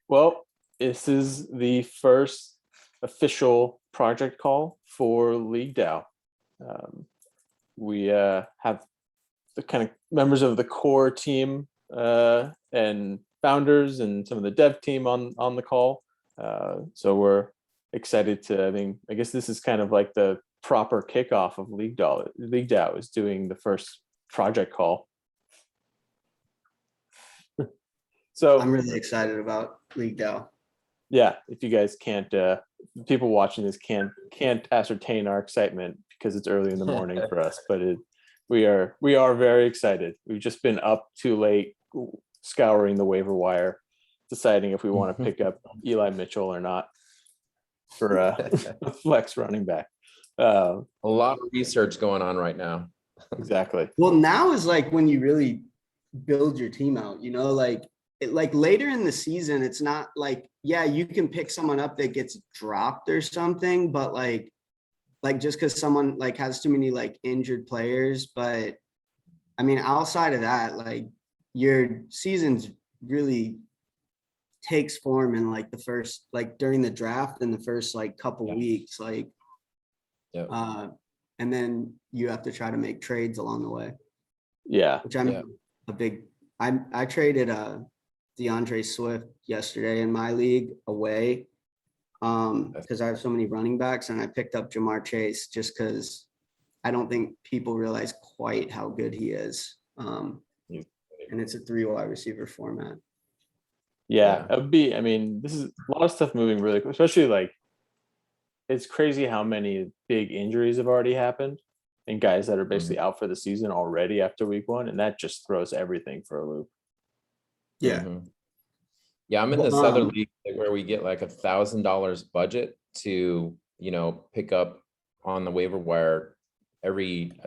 Well, this is the first official project call for LeagueDAO. We have the kind of members of the core team and founders and some of the dev team on the call. So we're excited to, I guess this is kind of like the proper kickoff of LeagueDAO. LeagueDAO is doing the first project call. So I'm really excited about LeagueDAO. Yeah, if you guys can't, people watching this can't ascertain our excitement because it's early in the morning for us, but we are very excited. We've just been up too late, scouring the waiver wire, deciding if we want to pick up Eli Mitchell or not for a flex running back. A lot of research going on right now. Exactly. Well, now is like when you really build your team out, like later in the season, it's not like, yeah, you can pick someone up that gets dropped or something, but like just because someone like has too many like injured players. But I mean, outside of that, like your seasons really takes form in like the first, like during the draft in the first like couple weeks, like, and then you have to try to make trades along the way. Yeah. Which I'm I traded DeAndre Swift yesterday in my league away because I have so many running backs, and I picked up Jamar Chase just because I don't think people realize quite how good he is. And it's a 3 wide receiver format. Yeah, it would be, this is a lot of stuff moving really quick, especially like it's crazy how many big injuries have already happened and guys that are basically out for the season already after week 1, and that just throws everything for a loop. Yeah. Yeah, I'm in this other league where we get like $1,000 budget to, pick up on the waiver wire I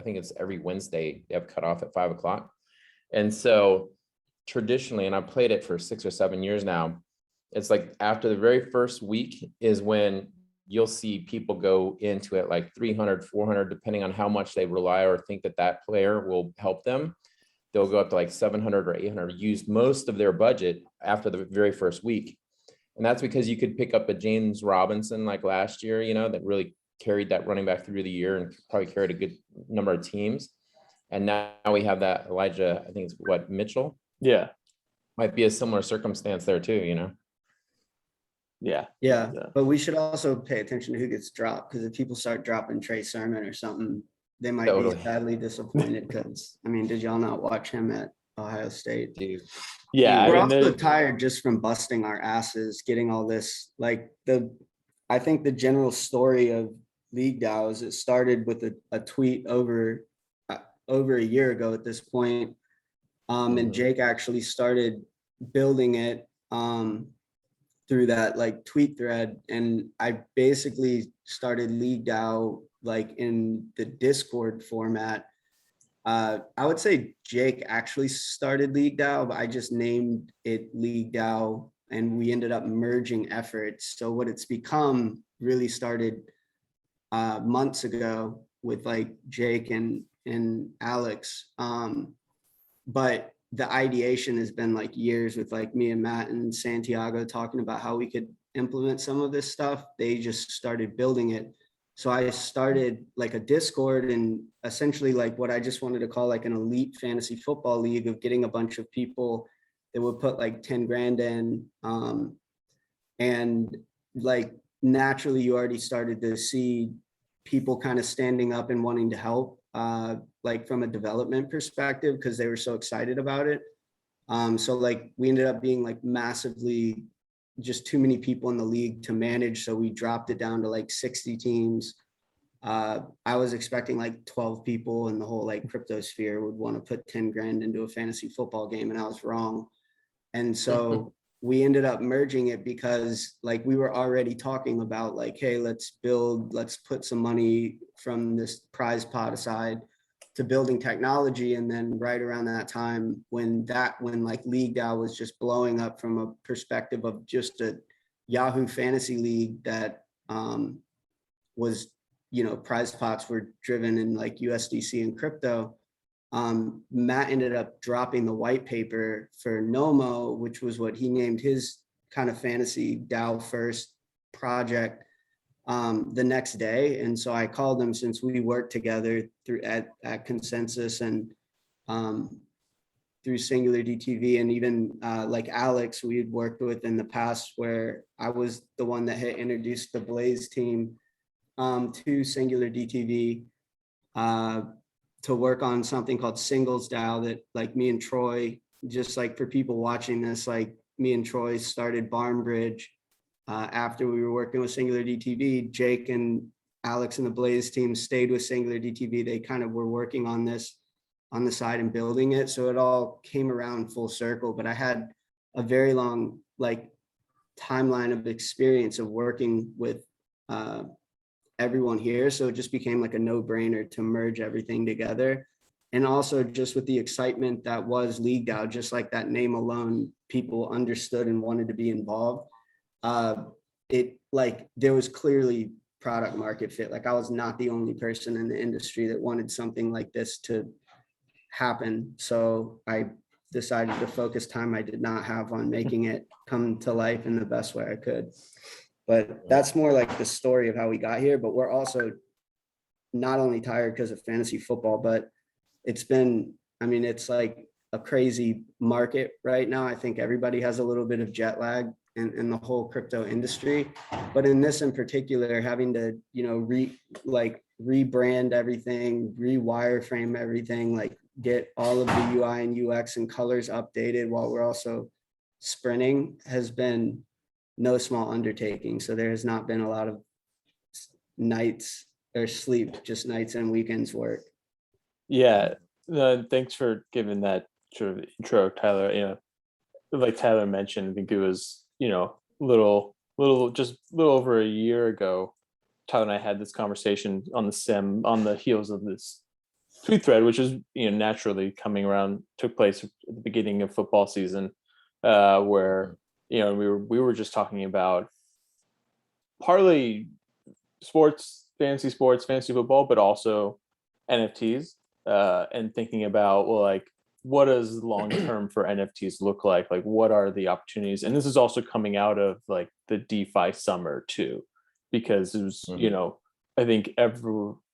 think it's every Wednesday. They have cut off at 5:00. And so traditionally, and I've played it for 6 or 7 years now, it's like after the very first week is when you'll see people go into it like 300, 400, depending on how much they rely or think that player will help them. They'll go up to like 700 or 800, use most of their budget after the very first week. And that's because you could pick up a James Robinson like last year, that really carried that running back through the year and probably carried a good number of teams. And now we have that Elijah, I think it's Mitchell? Yeah. Might be a similar circumstance there too, Yeah. But we should also pay attention to who gets dropped, because if people start dropping Trey Sermon or something, they might be sadly disappointed. Because did y'all not watch him at Ohio State? Dude. Yeah, we're also tired just from busting our asses, getting all this. Like I think the general story of LeagueDAO is it started with a tweet over a year ago at this point, and Jake actually started building it through that like tweet thread, and I basically started LeagueDAO like in the Discord format. I would say Jake actually started LeagueDAO, but I just named it LeagueDAO, and we ended up merging efforts. So what it's become really started months ago with like Jake and Alex. But the ideation has been like years with like me and Matt and Santiago talking about how we could implement some of this stuff. They just started building it. So I started like a Discord, and essentially like what I just wanted to call like an elite fantasy football league of getting a bunch of people that would put like 10 grand in. And like naturally you already started to see people kind of standing up and wanting to help, like from a development perspective, because they were so excited about it. So like we ended up being like massively just too many people in the league to manage. So we dropped it down to like 60 teams. I was expecting like 12 people in the whole like crypto sphere would want to put 10 grand into a fantasy football game, and I was wrong. And so we ended up merging it because like we were already talking about like, hey, let's put some money from this prize pot aside to building technology. And then right around that time when like LeagueDAO was just blowing up from a perspective of just a Yahoo fantasy league that was, prize pots were driven in like USDC and crypto. Matt ended up dropping the white paper for Nomo, which was what he named his kind of fantasy DAO first project the next day. And so I called him, since we worked together through at Consensus and through Singular DTV, and even like Alex, we had worked with in the past, where I was the one that had introduced the Blaze team to Singular DTV to work on something called Singles DAO, that like me and Troy, just like for people watching this, like me and Troy started Barn Bridge after we were working with Singular DTV. Jake and Alex and the Blaze team stayed with Singular DTV. They kind of were working on this on the side and building it. So it all came around full circle, but I had a very long like timeline of experience of working with everyone here. So it just became like a no-brainer to merge everything together. And also just with the excitement that was LeagueDAO, just like that name alone, people understood and wanted to be involved. It like there was clearly product market fit. Like I was not the only person in the industry that wanted something like this to happen. So I decided to focus time I did not have on making it come to life in the best way I could. But that's more like the story of how we got here. But we're also not only tired because of fantasy football, but it's been, I mean, it's like a crazy market right now. I think everybody has a little bit of jet lag in the whole crypto industry. But in this in particular, having to, you know, rebrand everything, rewireframe everything, like get all of the UI and UX and colors updated while we're also sprinting has been no small undertaking. So there has not been a lot of nights or sleep, just nights and weekends work. Yeah, thanks for giving that sort of intro, Tyler. You know, like Tyler mentioned, I think it was, you know, just a little over a year ago, Tyler and I had this conversation on the heels of this tweet thread, which is, you know, naturally coming around, took place at the beginning of football season, where, you know, we were just talking about partly sports, fantasy football, but also NFTs, and thinking about, well, like, what does long term for NFTs look like? Like, what are the opportunities? And this is also coming out of like the DeFi summer too, because it was, you know, I think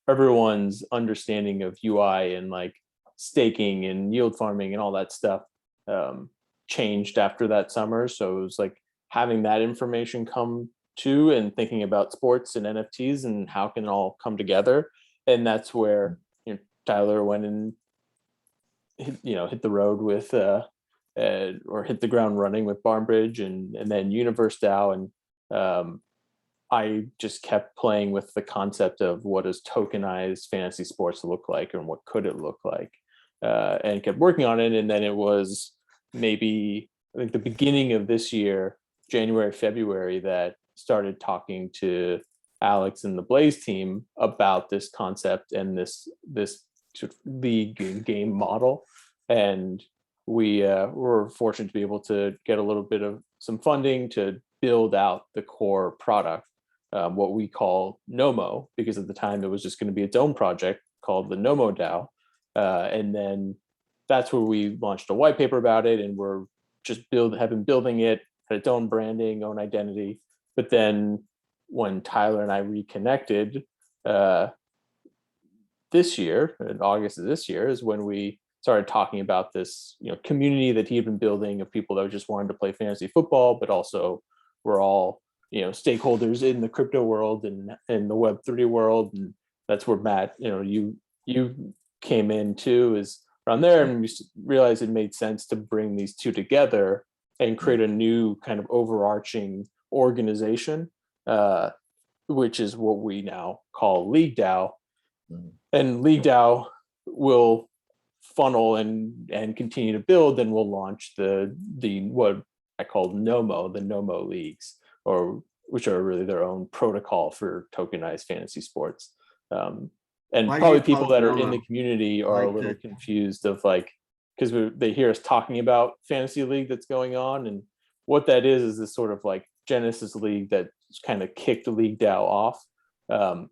everyone's understanding of UI and like staking and yield farming and all that stuff changed after that summer. So it was like having that information come to, and thinking about sports and NFTs and how can it all come together. And that's where, you know, Tyler went and hit the road with or hit the ground running with Barnbridge and then Universe DAO. And I just kept playing with the concept of what does tokenized fantasy sports look like and what could it look like, and kept working on it. And then it was maybe, I think, the beginning of this year, January, February, that started talking to Alex and the Blaze team about this concept and this sort of league game model. And we were fortunate to be able to get a little bit of some funding to build out the core product, what we call Nomo, because at the time it was just going to be its own project called the Nomo DAO. And then that's where we launched a white paper about it, and we're just have been building it, had its own branding, own identity. But then when Tyler and I reconnected this year, in August of this year, is when we started talking about this, you know, community that he had been building of people that just wanted to play fantasy football, but also we're all, you know, stakeholders in the crypto world and in the Web3 world. And that's where Matt, you know, you came in too, is around there, and we realized it made sense to bring these two together and create a new kind of overarching organization, which is what we now call LeagueDAO. And LeagueDAO will funnel and continue to build, and we'll launch the what I call Nomo, the Nomo leagues, or which are really their own protocol for tokenized fantasy sports. And Why do probably you call people it that are in Nomo? the community I are a like little that. confused of like, because they hear us talking about fantasy league that's going on, and what that is this sort of like Genesis league that kind of kicked the LeagueDAO off,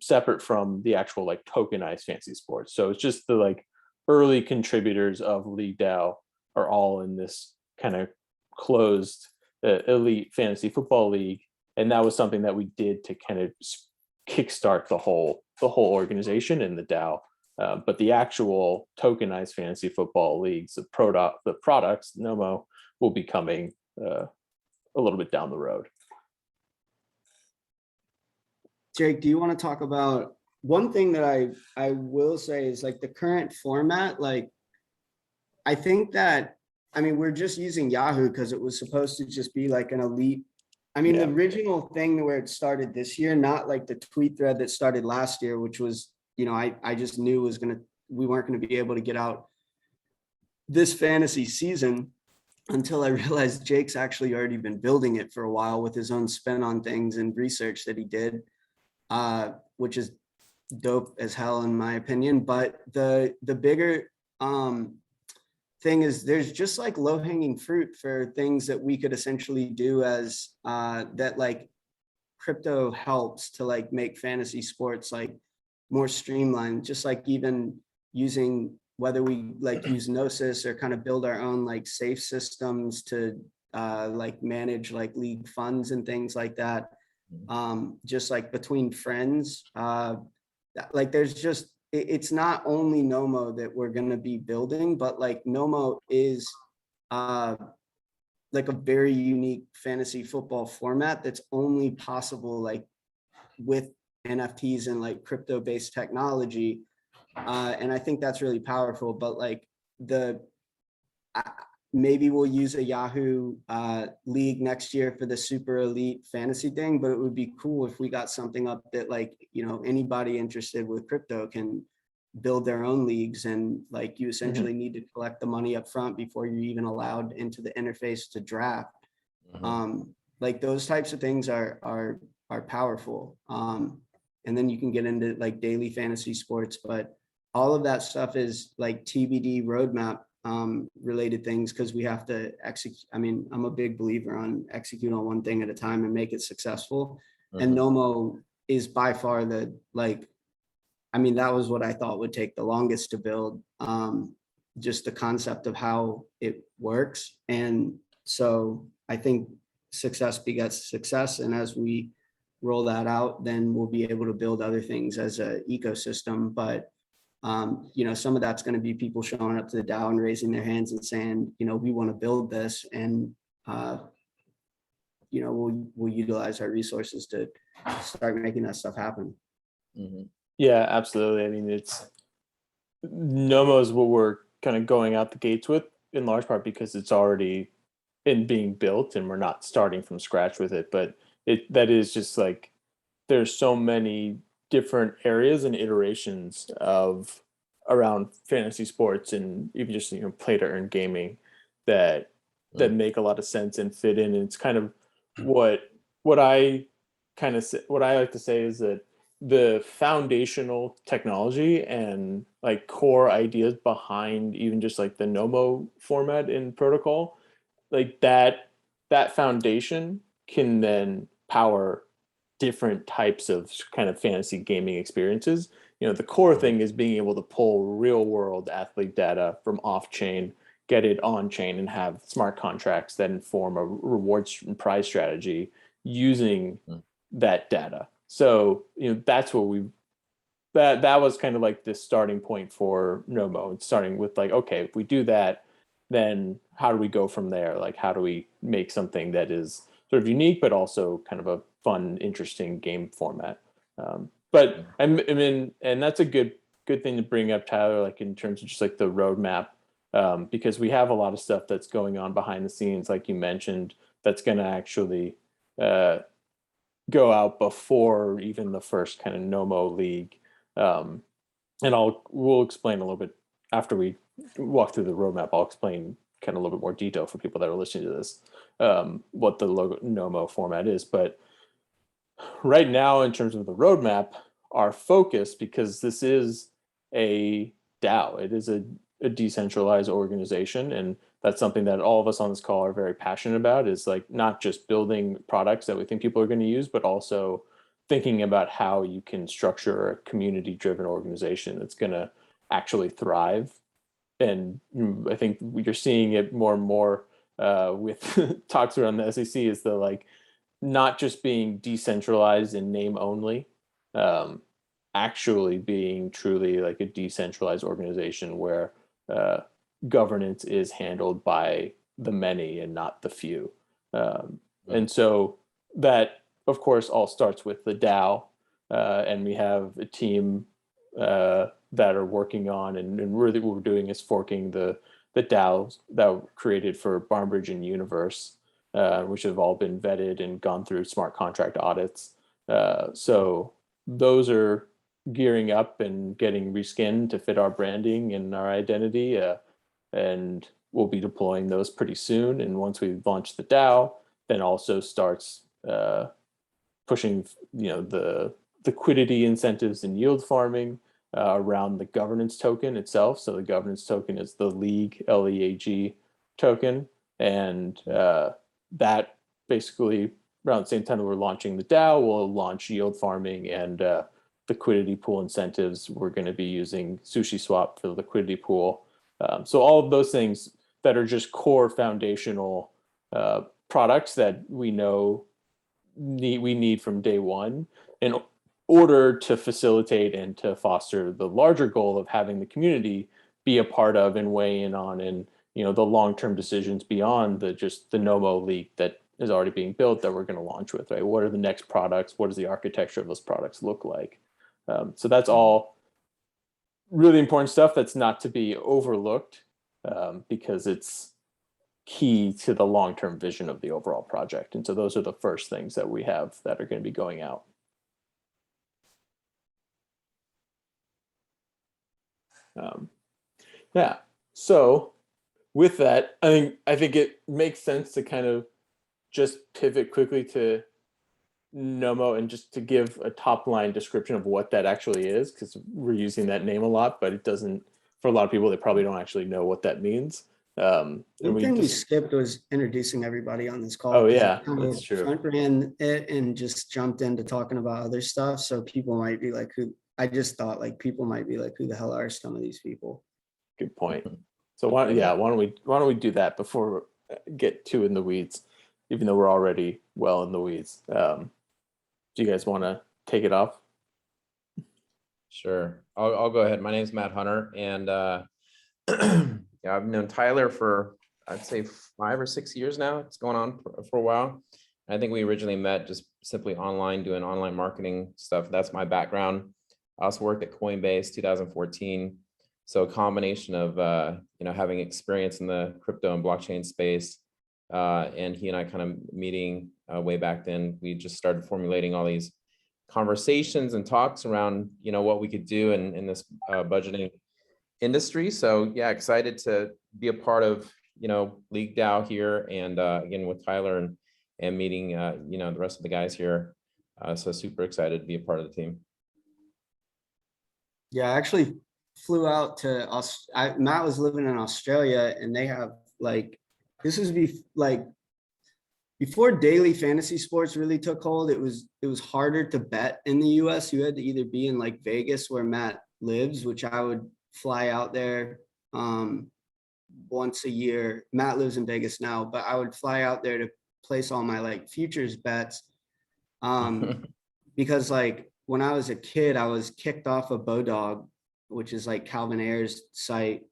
separate from the actual like tokenized fantasy sports. So it's just the like early contributors of LeagueDAO are all in this kind of closed elite fantasy football league, and that was something that we did to kind of kickstart the whole organization in the DAO. But the actual tokenized fantasy football leagues, the products, Nomo, will be coming a little bit down the road. Jake, do you want to talk about one thing that I will say is like the current format? Like, I think that, I mean, we're just using Yahoo because it was supposed to just be like an elite. I mean, Yeah. the original thing where it started this year, not like the tweet thread that started last year, which was, you know, I just knew we weren't going to be able to get out this fantasy season until I realized Jake's actually already been building it for a while with his own spin on things and research that he did, which is dope as hell in my opinion. But the bigger thing is there's just like low hanging fruit for things that we could essentially do as that like crypto helps to like make fantasy sports like more streamlined, just like even using whether we like use Gnosis or kind of build our own like safe systems to like manage like league funds and things like that. Just like between friends, like there's just, it's not only Nomo that we're going to be building, but like Nomo is like a very unique fantasy football format that's only possible like with NFTs and like crypto based technology. And I think that's really powerful, but like maybe we'll use a Yahoo league next year for the super elite fantasy thing, but it would be cool if we got something up that like, you know, anybody interested with crypto can build their own leagues, and like you essentially need to collect the money up front before you're even allowed into the interface to draft. Like those types of things are powerful. And then you can get into like daily fantasy sports, but all of that stuff is like TBD roadmap related things, because we have to execute. I mean, I'm a big believer on execute on one thing at a time and make it successful. And Nomo is by far the like, I mean, that was what I thought would take the longest to build, just the concept of how it works. And so I think success begets success. And as we roll that out, then we'll be able to build other things as an ecosystem. But you know, some of that's going to be people showing up to the DAO and raising their hands and saying, you know, we want to build this, and you know, we'll utilize our resources to start making that stuff happen. Yeah, absolutely. I mean, it's Nomo is what we're kind of going out the gates with in large part because it's already in being built and we're not starting from scratch with it. But that is just like there's so many different areas and iterations of around fantasy sports and even just, you know, play to earn gaming that make a lot of sense and fit in. And it's kind of what I like to say is that the foundational technology and like core ideas behind even just like the Nomo format and protocol, like that foundation can then power different types of kind of fantasy gaming experiences. You know, the core thing is being able to pull real world athlete data from off chain, get it on chain, and have smart contracts that inform a rewards and prize strategy using that data. So, you know, that's what that was kind of like the starting point for Nomo. It's starting with like, okay, if we do that, then how do we go from there? Like, how do we make something that is sort of unique, but also kind of a fun, interesting game format? But I mean, and that's a good thing to bring up, Tyler, like in terms of just like the roadmap, because we have a lot of stuff that's going on behind the scenes, like you mentioned, that's going to actually go out before even the first kind of Nomo league. And we'll explain a little bit after we walk through the roadmap. I'll explain kind of a little bit more detail for people that are listening to this, what the Nomo format is. But right now, in terms of the roadmap, our focus, because this is a DAO, it is a decentralized organization, and that's something that all of us on this call are very passionate about, is like not just building products that we think people are going to use, but also thinking about how you can structure a community driven organization that's going to actually thrive. And I think you're seeing it more and more with talks around the SEC is the like not just being decentralized in name only, actually being truly like a decentralized organization where governance is handled by the many and not the few. And so that, of course, all starts with the DAO, and we have a team that are working on, and really what we're doing is forking the DAOs that were created for Barnbridge and Universe, which have all been vetted and gone through smart contract audits. So those are gearing up and getting reskinned to fit our branding and our identity, and we'll be deploying those pretty soon. And once we launch the DAO, then also starts pushing, the liquidity incentives and yield farming around the governance token itself. So the governance token is the League, LEAG token, and that basically around the same time that we're launching the DAO, we'll launch yield farming and liquidity pool incentives. We're going to be using SushiSwap for the liquidity pool. So all of those things that are just core foundational products that we know we need from day one in order to facilitate and to foster the larger goal of having the community be a part of and weigh in on, and the long-term decisions beyond just the Nomo league that is already being built that we're going to launch with, right? What are the next products? What does the architecture of those products look like? So that's all really important stuff that's not to be overlooked, because it's key to the long-term vision of the overall project. And so those are the first things that we have that are going to be going out. Yeah. So with that, I think it makes sense to kind of just pivot quickly to Nomo and just to give a top line description of what that actually is, because we're using that name a lot, but it doesn't, for a lot of people, they probably don't actually know what that means. One thing we skipped was introducing everybody on this call. Oh yeah, kind that's of true. Front ran it and just jumped into talking about other stuff. So people might be like, who? I just thought like people might be like, who the hell are some of these people? Good point. So why don't we do that before we get too in the weeds, even though we're already well in the weeds. Do you guys want to take it off? Sure, I'll go ahead. My name is Matt Hunter, and yeah, I've known Tyler for I'd say 5 or 6 years now. It's going on for a while. I think we originally met just simply online, doing online marketing stuff. That's my background. I also worked at Coinbase 2014. So a combination of having experience in the crypto and blockchain space, and he and I kind of meeting way back then. We just started formulating all these conversations and talks around what we could do in this budgeting industry. So yeah, excited to be a part of LeagueDAO here, and again with Tyler and meeting the rest of the guys here. So super excited to be a part of the team. Yeah, I actually flew out to Matt was living in Australia, and they have this was before daily fantasy sports really took hold. It was harder to bet in the US. You had to either be in Vegas, where Matt lives, which I would fly out there once a year. Matt lives in Vegas now, but I would fly out there to place all my futures bets, because when I was a kid, I was kicked off of Bodog, which is Calvin Ayers' site,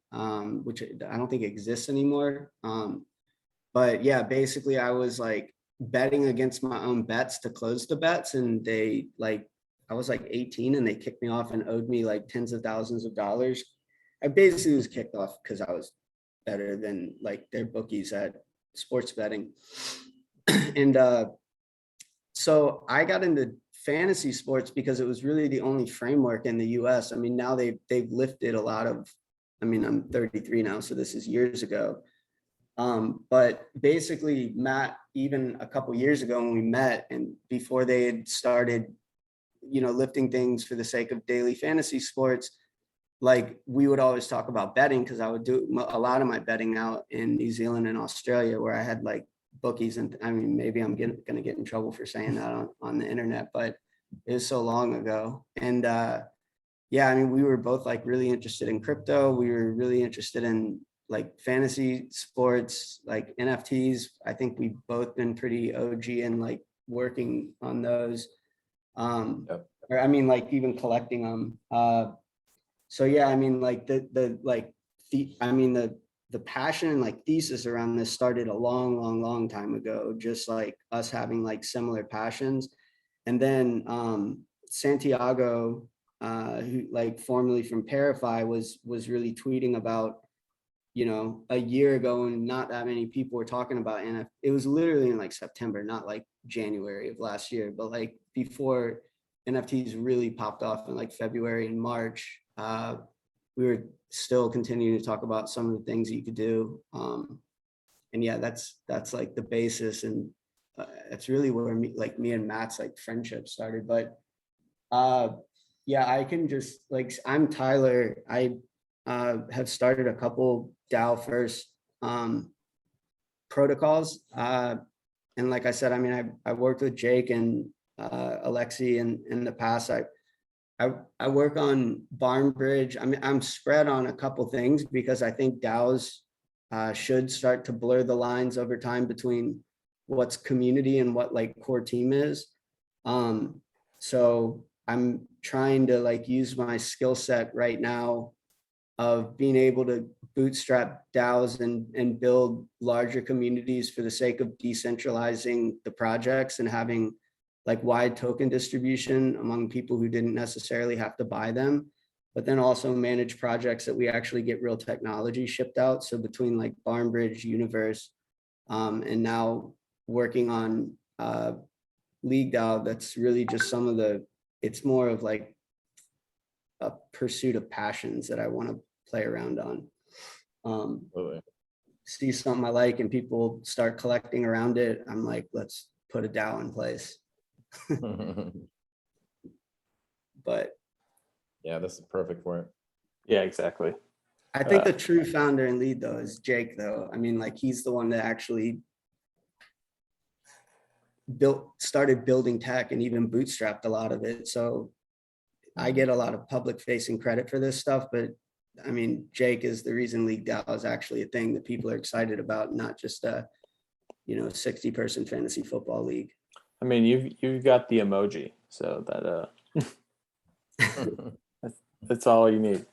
which I don't think exists anymore. But yeah, basically I was betting against my own bets to close the bets, and they I was 18 and they kicked me off and owed me tens of thousands of dollars. I basically was kicked off because I was better than their bookies at sports betting. And so I got into fantasy sports because it was really the only framework in the US. I mean, now they've lifted a lot of, I'm 33 now, so this is years ago. But basically Matt, even a couple years ago when we met, and before they had started, lifting things for the sake of daily fantasy sports, we would always talk about betting, because I would do a lot of my betting out in New Zealand and Australia, where I had bookies. And maybe I'm going to get in trouble for saying that on the internet, but it was so long ago. And yeah, we were both really interested in crypto. We were really interested in like fantasy sports, like NFTs. I think we've both been pretty OG and like working on those. Yep. Or I mean, like even collecting them. So yeah, I mean, like the passion and like thesis around this started a long time ago, just like us having like similar passions. And then Santiago, who like formerly from Parify was really tweeting about, you know, a year ago, and not that many people were talking about NFT. It was literally in like September, not like January of last year, but like before NFTs really popped off in like February and March. We were still continuing to talk about some of the things that you could do. And yeah, that's like the basis, and it's really where me and Matt's like friendship started. But yeah, I can just like, I'm Tyler. I have started a couple DAO first protocols. And like I said, I mean, I worked with Jake and Alexi in the past. I work on Barn Bridge. I mean, I'm spread on a couple things because I think DAOs should start to blur the lines over time between what's community and what like core team is. So I'm trying to like use my skill set right now of being able to bootstrap DAOs and build larger communities for the sake of decentralizing the projects and having like wide token distribution among people who didn't necessarily have to buy them, but then also manage projects that we actually get real technology shipped out. So between like Barnbridge, Universe, and now working on LeagueDAO, that's really just some of the, it's more of like a pursuit of passions that I want to play around on. See something I like and people start collecting around it, I'm like, let's put a DAO in place. But yeah, this is perfect for it. Yeah, exactly. I think the true founder and lead though is Jake though. I mean, like he's the one that actually started building tech and even bootstrapped a lot of it. So I get a lot of public facing credit for this stuff, but I mean, Jake is the reason LeagueDAO is actually a thing that people are excited about, not just a, 60-person fantasy football league. I mean, you've got the emoji, so that's all you need.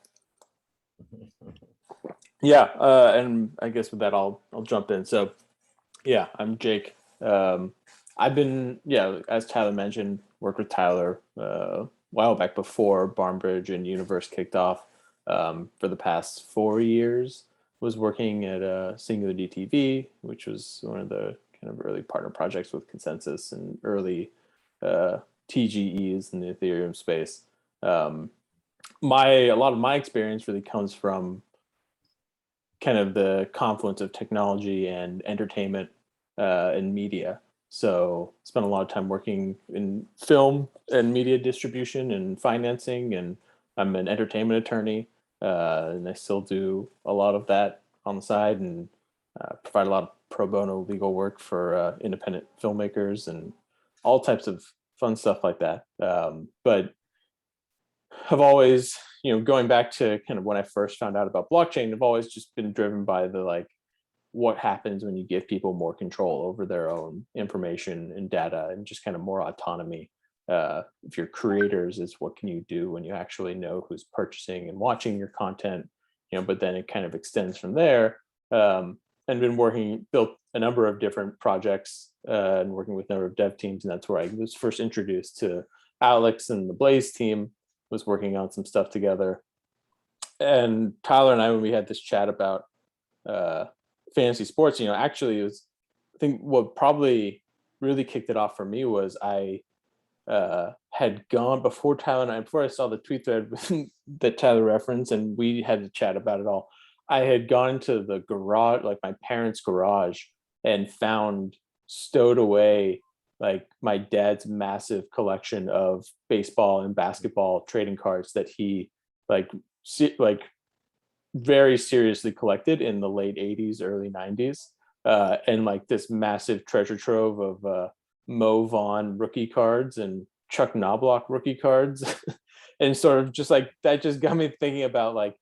Yeah, and I guess with that, I'll jump in. So, yeah, I'm Jake. I've been, as Tyler mentioned, worked with Tyler a while back before Barnbridge and Universe kicked off. For the past 4 years, was working at Singular DTV, which was one of the kind of early partner projects with Consensus and early TGEs in the Ethereum space. A lot of my experience really comes from kind of the confluence of technology and entertainment and media. So spent a lot of time working in film and media distribution and financing, and I'm an entertainment attorney, and I still do a lot of that on the side and provide a lot of pro bono legal work for independent filmmakers and all types of fun stuff like that. But I've always, going back to kind of when I first found out about blockchain, I've always just been driven by the what happens when you give people more control over their own information and data and just kind of more autonomy. If you're creators, is what can you do when you actually know who's purchasing and watching your content, but then it kind of extends from there. And built a number of different projects and working with a number of dev teams. And that's where I was first introduced to Alex and the Blaze team, was working on some stuff together. And Tyler and I, when we had this chat about fantasy sports, actually it was, I think what probably really kicked it off for me was I had gone before I saw the tweet thread that Tyler referenced and we had to chat about it all. I had gone to the garage, like my parents' garage, and found stowed away like my dad's massive collection of baseball and basketball trading cards that he like very seriously collected in the late 80s, early 90s. And like this massive treasure trove of Mo Vaughn rookie cards and Chuck Knobloch rookie cards. And sort of just like that just got me thinking about like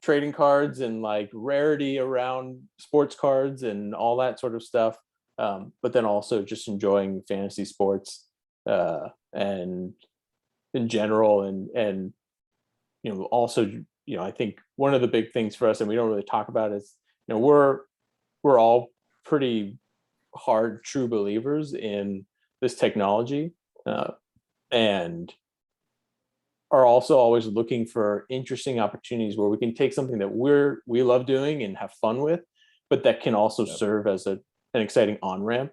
trading cards and like rarity around sports cards and all that sort of stuff. But then also just enjoying fantasy sports and in general, and also, I think one of the big things for us, and we don't really talk about, is we're all pretty hard true believers in this technology, and are also always looking for interesting opportunities where we can take something that we love doing and have fun with, but that can also serve as an exciting on-ramp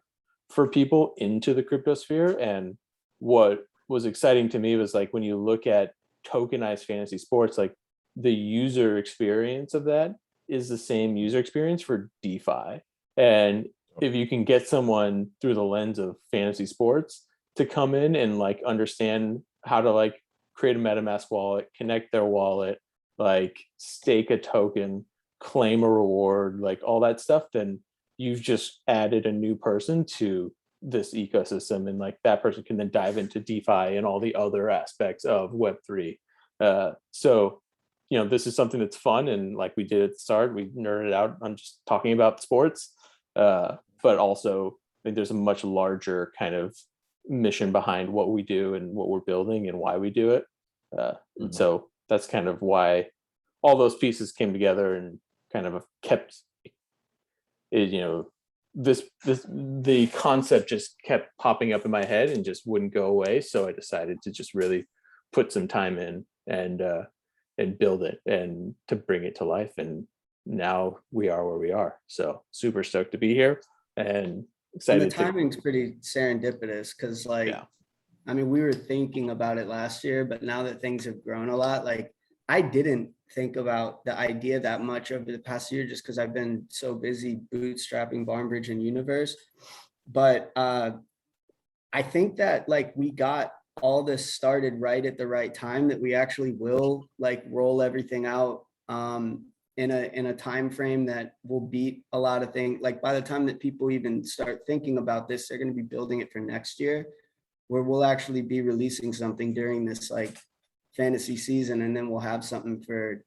for people into the crypto sphere. And what was exciting to me was like when you look at tokenized fantasy sports, like the user experience of that is the same user experience for DeFi. And if you can get someone through the lens of fantasy sports to come in and like understand how to like create a MetaMask wallet, connect their wallet, like stake a token, claim a reward, like all that stuff, then you've just added a new person to this ecosystem, and like that person can then dive into DeFi and all the other aspects of Web3. So this is something that's fun, and like we did at the start, we nerded out on just talking about sports, but also I think there's a much larger kind of mission behind what we do and what we're building and why we do it. And so that's kind of why all those pieces came together and kind of kept it, the concept just kept popping up in my head and just wouldn't go away. So I decided to just really put some time in and build it and to bring it to life. And now we are where we are. So super stoked to be here and excited. And the timing's pretty serendipitous because I mean, we were thinking about it last year, but now that things have grown a lot, like I didn't think about the idea that much over the past year just because I've been so busy bootstrapping Barnbridge and Universe. But I think that like we got all this started right at the right time, that we actually will like roll everything out in a time frame that will beat a lot of things. Like by the time that people even start thinking about this, they're going to be building it for next year, where we'll actually be releasing something during this like fantasy season, and then we'll have something for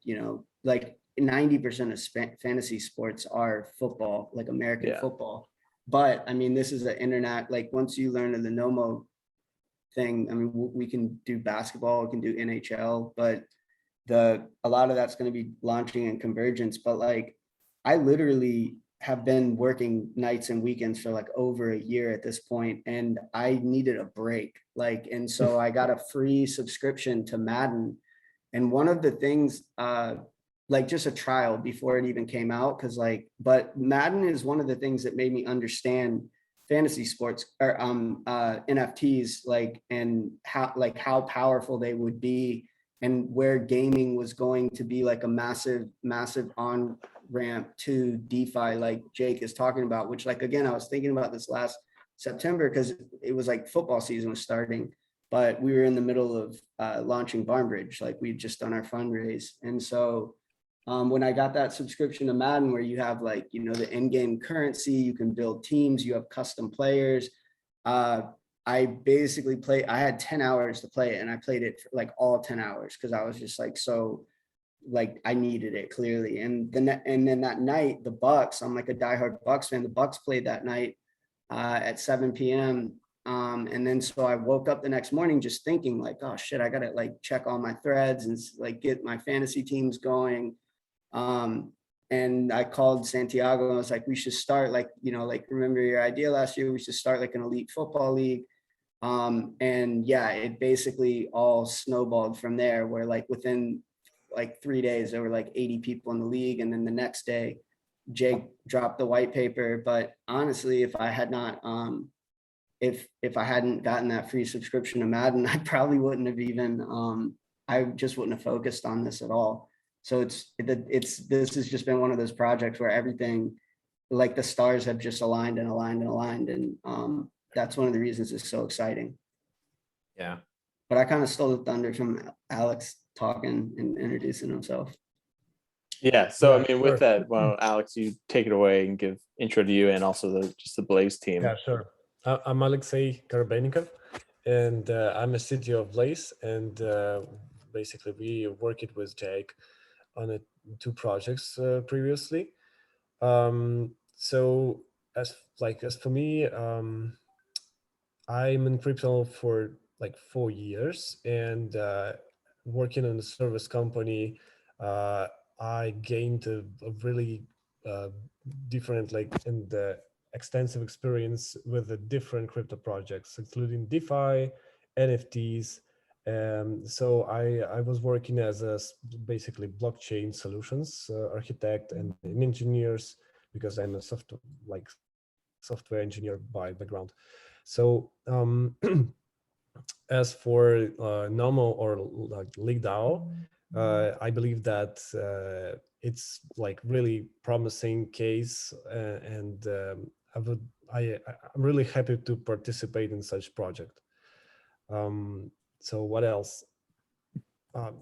like 90% of fantasy sports are football, like American football. But I mean, this is an internet, like once you learn of the Nomo thing, I mean, we can do basketball, we can do NHL, but a lot of that's going to be launching in Convergence. But like I literally have been working nights and weekends for like over a year at this point, and I needed a break. Like, and so I got a free subscription to Madden. And one of the things, like just a trial before it even came out, but Madden is one of the things that made me understand fantasy sports or NFTs, like, and how powerful they would be, and where gaming was going to be like a massive on ramp to DeFi, like Jake is talking about, which like, again, I was thinking about this last September because it was like football season was starting, but we were in the middle of launching Barnbridge. Like we'd just done our fundraise. And so when I got that subscription to Madden, where you have like, the in-game currency, you can build teams, you have custom players. I basically I had 10 hours to play it, and I played it for like all 10 hours because I was just like, so like I needed it clearly. And then that night, the Bucks, I'm like a diehard Bucks fan. The Bucks played that night at 7 p.m. And then so I woke up the next morning just thinking like, oh shit, I gotta like check all my threads and like get my fantasy teams going. And I called Santiago and I was like, we should start like, like remember your idea last year, we should start like an elite football league. And yeah, it basically all snowballed from there, where like within like 3 days, there were like 80 people in the league. And then the next day, Jake dropped the white paper. But honestly, if I had not, if I hadn't gotten that free subscription to Madden, I probably wouldn't have even, I just wouldn't have focused on this at all. So this has just been one of those projects where everything, like the stars have just aligned and aligned and aligned. And that's one of the reasons it's so exciting. Yeah. But I kind of stole the thunder from Alex talking and introducing himself. Yeah. So I mean, with that, well, Alex, you take it away and give intro to you and also just the Blaze team. Yeah, sure. I'm Alexei Karabenikov, and I'm a CTO of Blaze, and basically we work it with Jake on it, 2 projects previously. So as for me, I'm in crypto for like 4 years, and working in a service company, I gained a really different, like, and extensive experience with the different crypto projects, including DeFi, NFTs. So I was working as a basically blockchain solutions architect and an engineers, because I'm a software engineer by background. So as for Nomo or like LeagueDAO, I believe that it's like really promising case, and I'm really happy to participate in such project. So what else?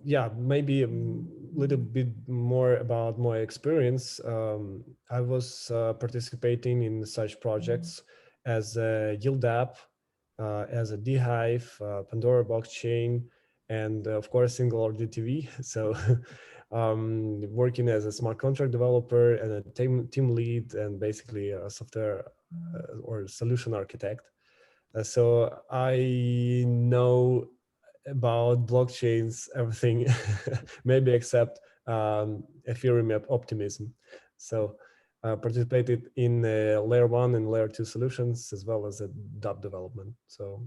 Yeah, maybe a little bit more about my experience. I was participating in such projects as a Yield app, as a Beehive, Pandora blockchain, and of course single order DTV. So working as a smart contract developer and a team lead, and basically a software or solution architect. So I know about blockchains, everything, maybe except Ethereum optimism. So participated in layer 1 and layer 2 solutions, as well as a DApp development. So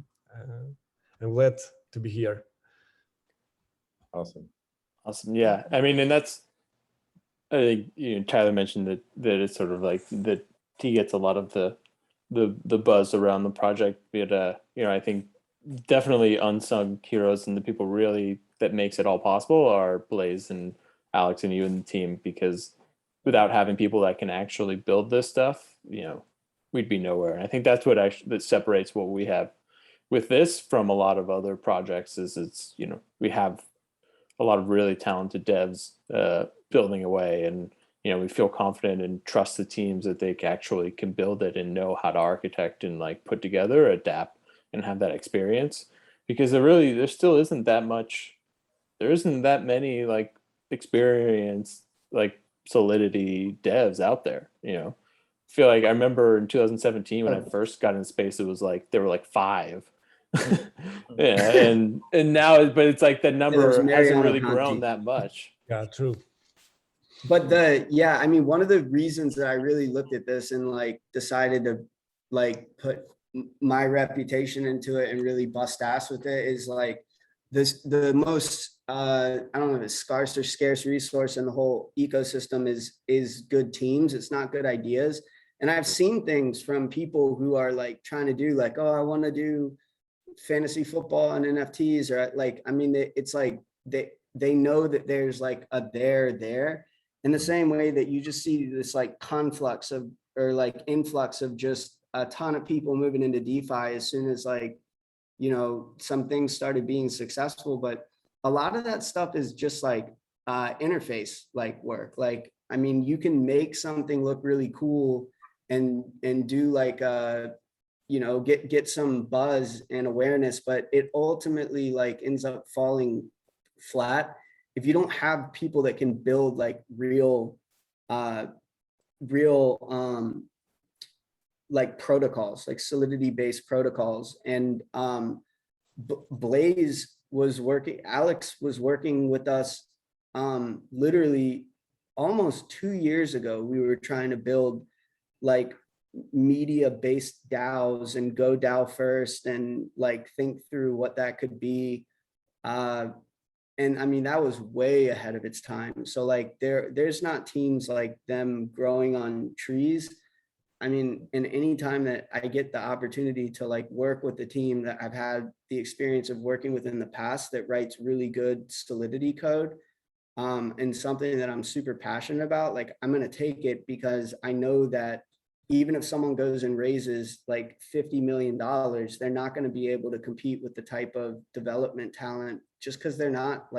I'm glad to be here. Awesome. Awesome. Yeah. I mean, and that's, I think, you know, Tyler mentioned that it's sort of like that he gets a lot of the buzz around the project. But you know, I think definitely unsung heroes and the people really that makes it all possible are Blaze and Alex and you and the team, because without having people that can actually build this stuff, you know, we'd be nowhere. And I think that's what that separates what we have with this from a lot of other projects is it's, you know, we have a lot of really talented devs building away, and you know, we feel confident and trust the teams that they actually can build it and know how to architect and like put together, adapt, and have that experience. Because there still isn't that much, there isn't that many like experienced like Solidity devs out there. You know, I feel like I remember in 2017 when I first got in space, it was like there were like 5. Yeah, and now, but it's like the number hasn't really grown that much. Yeah, true. But I mean, one of the reasons that I really looked at this and like decided to like put my reputation into it and really bust ass with it is like the most I don't know if it's scarce or scarce resource in the whole ecosystem is good teams. It's not good ideas. And I've seen things from people who are like trying to do like, oh, I want to do fantasy football and NFTs, or like, I mean, it's like they know that there's like a there in the same way that you just see this like conflux of or like influx of just a ton of people moving into DeFi as soon as like, you know, some things started being successful. But a lot of that stuff is just like interface like work. Like, I mean, you can make something look really cool and do like you know, get some buzz and awareness, but it ultimately like ends up falling flat if you don't have people that can build like real like protocols, like Solidity based protocols. And Blaze was working, Alex was working with us literally almost 2 years ago. We were trying to build like media based DAOs and go DAO first and like think through what that could be. And I mean, that was way ahead of its time. So like there's not teams like them growing on trees. I mean, and any time that I get the opportunity to like work with the team that I've had the experience of working with in the past that writes really good Solidity code, and something that I'm super passionate about, like I'm going to take it, because I know that even if someone goes and raises like $50 million, they're not going to be able to compete with the type of development talent just because they're not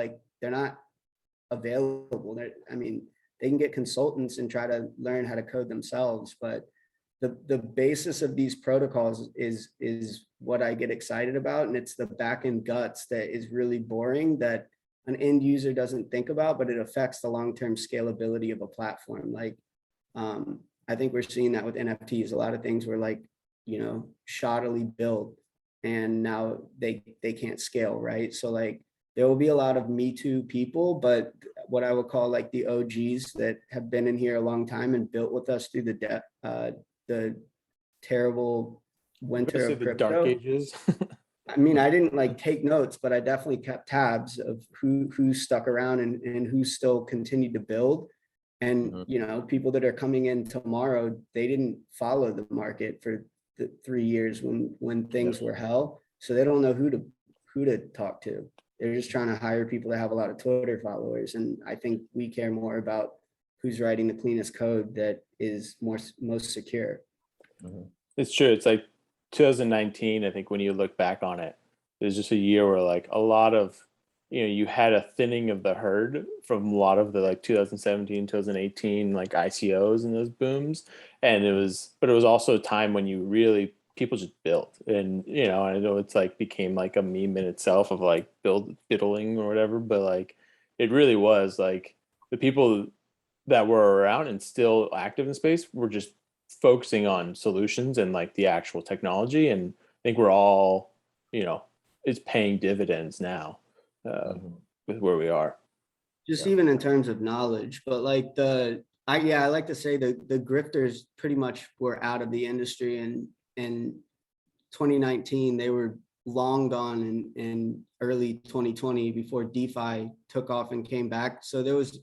available. I mean, they can get consultants and try to learn how to code themselves, but the basis of these protocols is what I get excited about. And it's the back end guts that is really boring, that an end user doesn't think about, but it affects the long-term scalability of a platform. Like, I think we're seeing that with NFTs. A lot of things were like, shoddily built, and now they can't scale, right? So like, there will be a lot of Me Too people, but what I would call like the OGs that have been in here a long time and built with us through the terrible winter of The dark crypto. ages. I mean, I didn't like take notes, but I definitely kept tabs of who stuck around and who still continued to build. And, people that are coming in tomorrow, they didn't follow the market for the 3 years when things were hell. So they don't know who to talk to. They're just trying to hire people that have a lot of Twitter followers. And I think we care more about who's writing the cleanest code that is most secure. It's true. It's like 2019, I think, when you look back on it, there's just a year where like a lot of, you had a thinning of the herd from a lot of the like 2017, 2018, like ICOs and those booms. And it was also a time when people just built. And, I know it's like became like a meme in itself of like biddling or whatever, but like it really was like the people that were around and still active in space were just focusing on solutions and like the actual technology. And I think we're all, it's paying dividends now with where we are. Just even in terms of knowledge, but like I like to say the grifters pretty much were out of the industry, and in 2019 they were long gone in early 2020 before DeFi took off and came back. So there was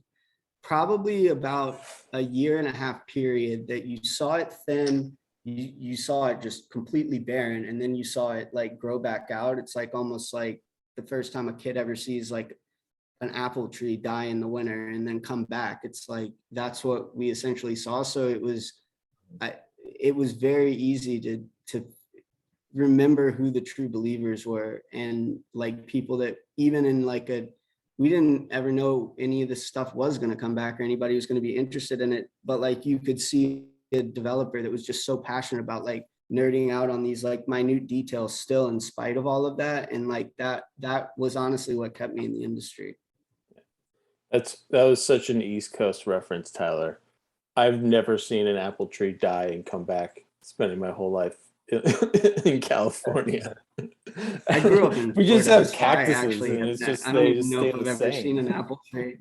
probably about a year and a half period that you saw it thin, you saw it just completely barren, and then you saw it like grow back out. It's like almost like the first time a kid ever sees like an apple tree die in the winter and then come back. It's like, that's what we essentially saw. So it was very easy to remember who the true believers were, and like people that even in like we didn't ever know any of this stuff was going to come back or anybody was going to be interested in it. But like, you could see a developer that was just so passionate about like nerding out on these like minute details still in spite of all of that. And like that was honestly what kept me in the industry. That was such an East Coast reference, Tyler. I've never seen an apple tree die and come back, spending my whole life in California. I grew up in we just Florida, have so cactuses, and it's just I don't they even just know stay if I've the ever seen same. an apple tree.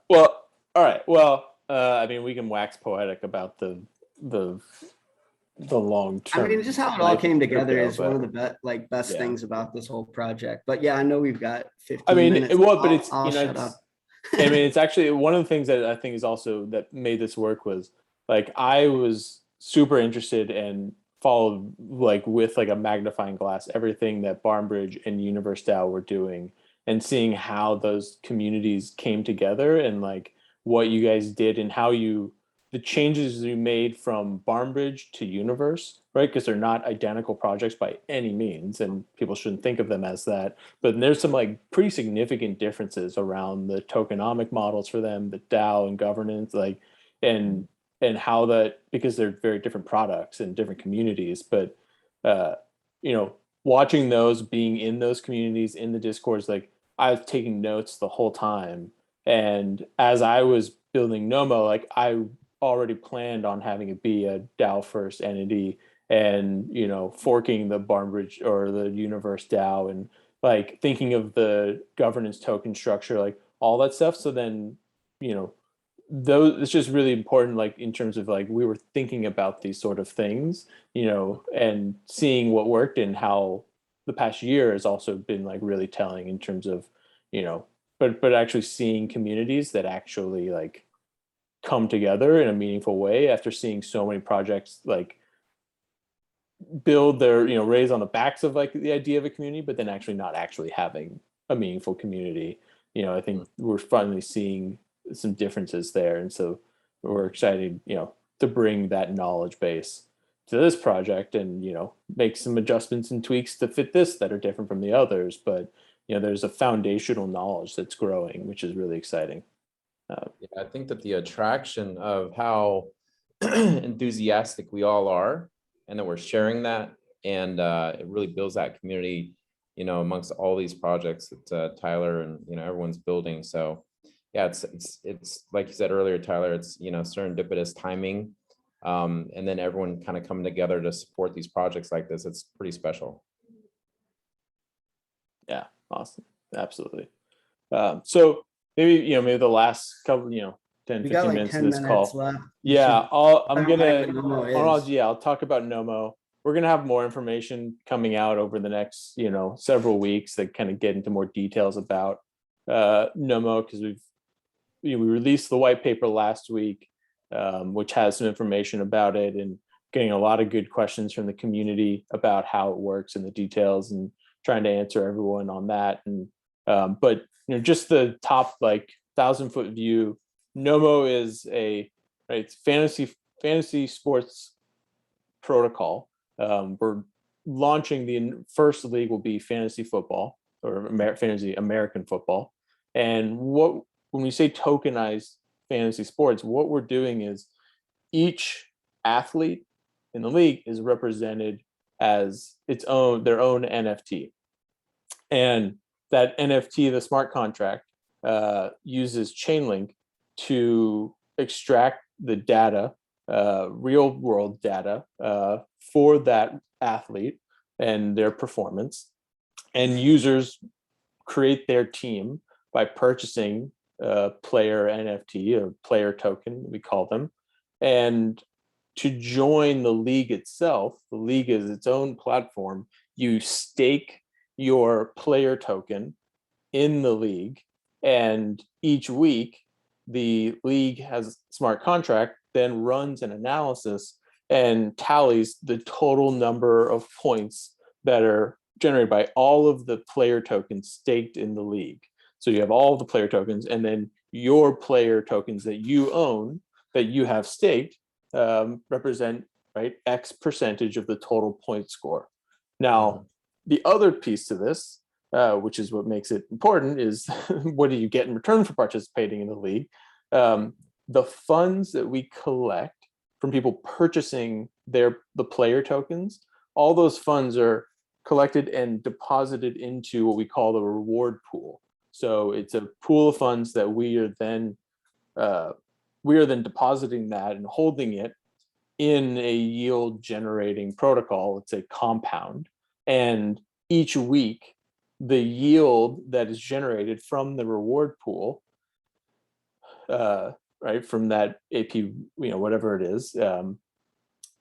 Well, all right. Well, I mean, we can wax poetic about the long term. I mean, just how it all came together is one of the best things about this whole project. But yeah, I know we've got 15 minutes. But it's I'll shut up. I mean, it's actually one of the things that I think is also that made this work was like I was super interested and followed like with like a magnifying glass everything that Barnbridge and Universe DAO were doing, and seeing how those communities came together and like what you guys did and how the changes you made from Barnbridge to Universe, right? Because they're not identical projects by any means, and people shouldn't think of them as that. But there's some like pretty significant differences around the tokenomic models for them, the DAO and governance, like, and how that, because they're very different products and different communities. But watching those, being in those communities, in the discourse, like I was taking notes the whole time. And as I was building Nomo, like I already planned on having it be a DAO first entity, and forking the Barnbridge or the Universe DAO, and like thinking of the governance token structure, like all that stuff. So then those, it's just really important, like in terms of like we were thinking about these sort of things, and seeing what worked, and how the past year has also been like really telling in terms of but actually seeing communities that actually like come together in a meaningful way after seeing so many projects like build their raise on the backs of like the idea of a community, but then actually not actually having a meaningful community. I think we're finally seeing some differences there, and so we're excited to bring that knowledge base to this project, and make some adjustments and tweaks to fit this that are different from the others. But there's a foundational knowledge that's growing, which is really exciting. I think that the attraction of how enthusiastic we all are, and that we're sharing that and it really builds that community, you know, amongst all these projects that Tyler and, you know, everyone's building. So yeah, it's like you said earlier, Tyler, it's, you know, serendipitous timing, and then everyone kind of coming together to support these projects like this. It's pretty special. Yeah, awesome. Absolutely. So maybe, maybe the last couple, 10, We 15 got like minutes of 10 this minutes call. left. Yeah, I'm gonna, Nomo is. I'll talk about Nomo. We're gonna have more information coming out over the next, several weeks that kind of get into more details about Nomo, because we released the white paper last week, which has some information about it, and getting a lot of good questions from the community about how it works and the details, and trying to answer everyone on that. And but just the top 1,000-foot view, Nomo is it's fantasy sports protocol. We're launching the first league will be fantasy football, or fantasy American football. And when we say tokenized fantasy sports, what we're doing is each athlete in the league is represented as their own NFT. And that NFT, the smart contract, uses Chainlink to extract the data, real world data, for that athlete and their performance. And users create their team by purchasing a player NFT, a player token, we call them. And to join the league itself, the league is its own platform. You stake your player token in the league, and each week the league has a smart contract, then runs an analysis and tallies the total number of points that are generated by all of the player tokens staked in the league. So you have all the player tokens, and then your player tokens that you own, that you have staked, represent X percentage of the total point score. Now, the other piece to this, which is what makes it important, is what do you get in return for participating in the league? The funds that we collect from people purchasing the player tokens, all those funds are collected and deposited into what we call the reward pool. So it's a pool of funds that we are then depositing that and holding it in a yield generating protocol. It's a compound, and each week the yield that is generated from the reward pool, from that AP, whatever it is,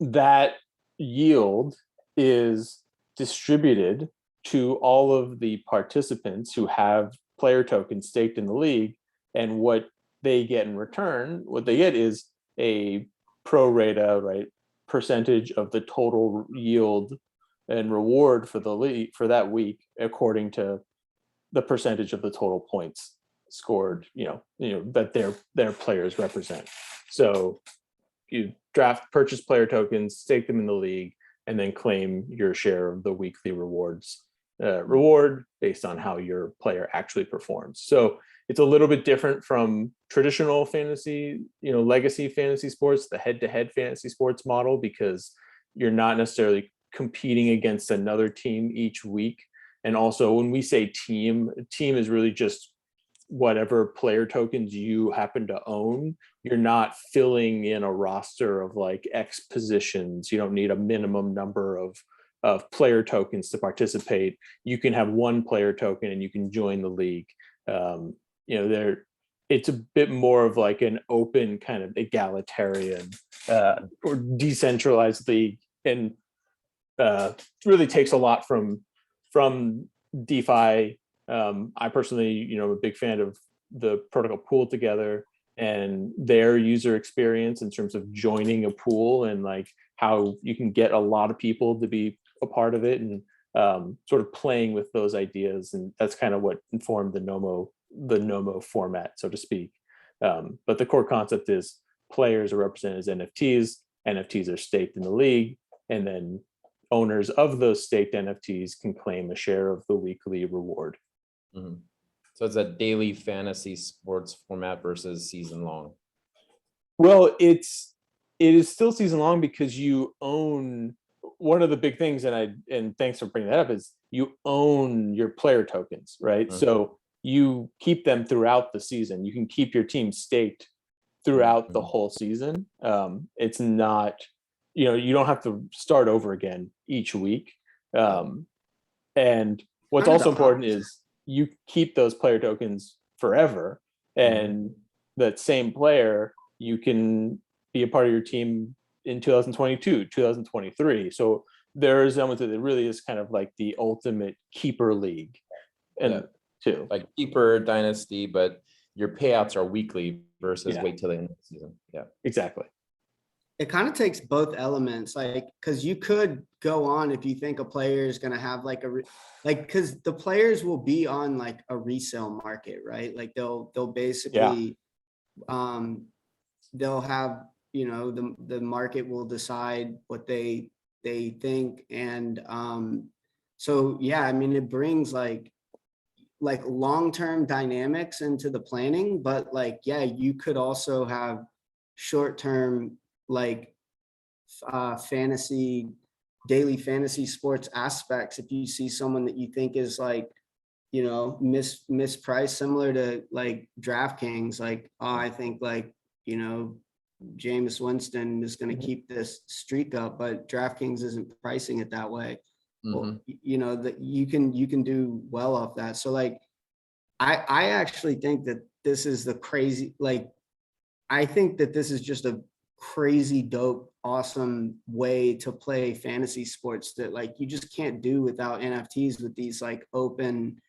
that yield is distributed to all of the participants who have player tokens staked in the league. And what they get in return, what they get is a pro rata, percentage of the total yield and reward for the league for that week, according to the percentage of the total points scored, that their players represent. So you purchase player tokens, stake them in the league, and then claim your share of the weekly reward based on how your player actually performs. So it's a little bit different from traditional fantasy, legacy fantasy sports, the head-to-head fantasy sports model, because you're not necessarily competing against another team each week. And also, when we say team is really just whatever player tokens you happen to own. You're not filling in a roster of X positions. You don't need a minimum number of player tokens to participate. You can have one player token and you can join the league. It's a bit more of an open kind of egalitarian or decentralized league, and really takes a lot from DeFi. I personally, am a big fan of the protocol Pool Together and their user experience in terms of joining a pool, and how you can get a lot of people to be a part of it, and sort of playing with those ideas. And that's kind of what informed the Nomo format, so to speak. But the core concept is players are represented as NFTs. NFTs are staked in the league, and then owners of those staked NFTs can claim a share of the weekly reward. Mm-hmm. So it's a daily fantasy sports format versus season long. Well, it is still season long, because you own one of the big things, and thanks for bringing that up, is you own your player tokens, right? Mhm. So you keep them throughout the season. You can keep your team staked throughout the Mhm. whole season. It's not, you don't have to start over again each week. And what's Kind of also the important opposite. is you keep those player tokens forever, Mm-hmm. and that same player, you can be a part of your team in 2022, 2023. So there is elements that it really is kind of like the ultimate keeper league, and Yeah. too. Like keeper dynasty, but your payouts are weekly versus Yeah. wait till the end of the season. Yeah. Exactly. It kind of takes both elements, like, because you could go on if you think a player is going to have like because the players will be on like a resale market, right? Like they'll basically they'll have, the market will decide what they think. And so yeah, I mean, it brings like long-term dynamics into the planning, but like, yeah, you could also have short-term like daily fantasy sports aspects. If you see someone that you think is like, mispriced, similar to like DraftKings, like, oh, I think like, Jameis Winston is going to keep this streak up, but DraftKings isn't pricing it that way. Well, that you can do well off that. So like, I actually think that this is I think that this is just a crazy dope, awesome way to play fantasy sports that like you just can't do without NFTs with these like open